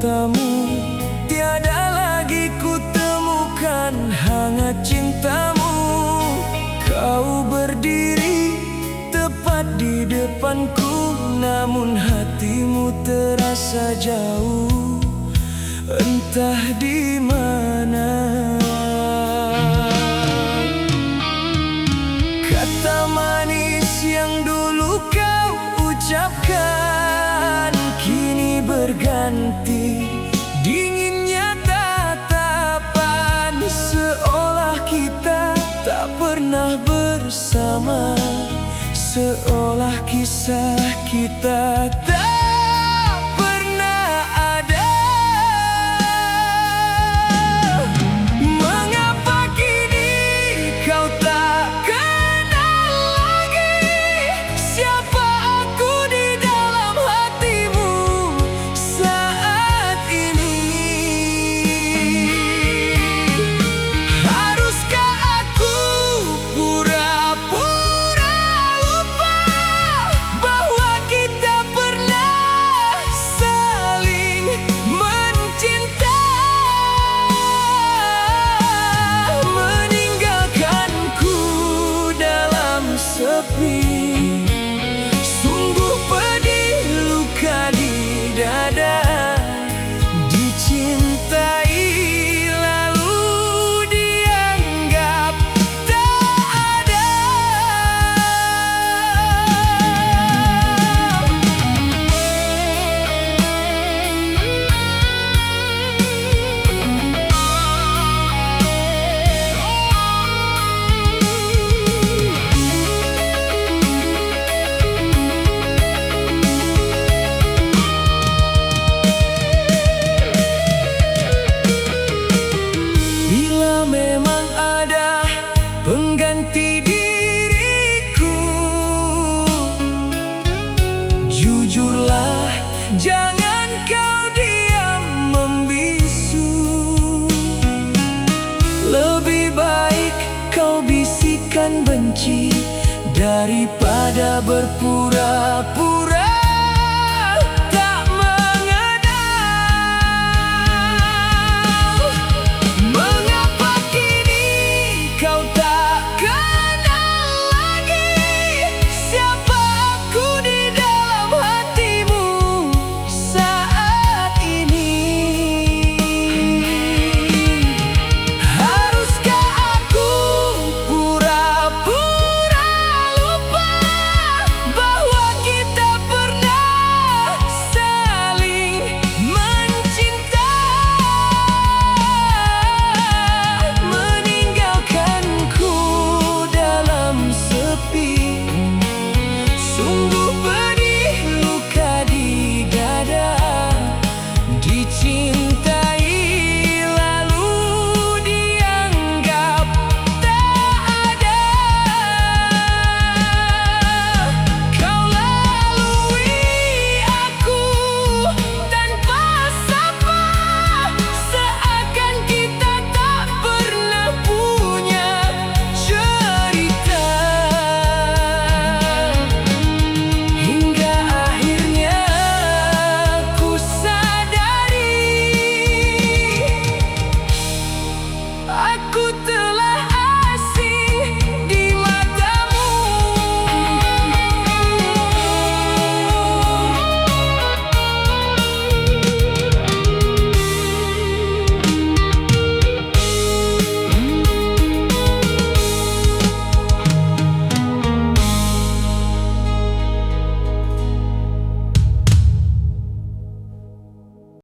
matamu, tiada lagi ku temukan hangat cintamu. Kau berdiri tepat di depanku, namun hatimu terasa jauh, entah di mana. Kata manis yang dulu kau ucapkan kini berganti dinginnya tatapan, seolah kita tak pernah bersama, seolah kisah kita tak pernah ada. Mengapa kini kau tak kenal lagi siapa aku di dalam hatimu saat ini? Haruskah aku pura-pura lupa bahwa kita pernah saling mencinta, meninggalkanku dalam sepi? Sungguh pedih luka di dada, dicintai lalu dianggap tak ada. Bila memang ada pengganti diriku, jujurlah, jangan kau diam membisu. Lebih baik kau bisikan benci daripada berpura-pura tak mengenal. Mengapa kini kau tak kenal lagi siapa aku di dalam hatimu saat ini? Haruskah aku pura-pura lupa bahwa kita pernah saling mencinta, meninggalkanku dalam sepi? Sungguh pedih luka di dada, dicintai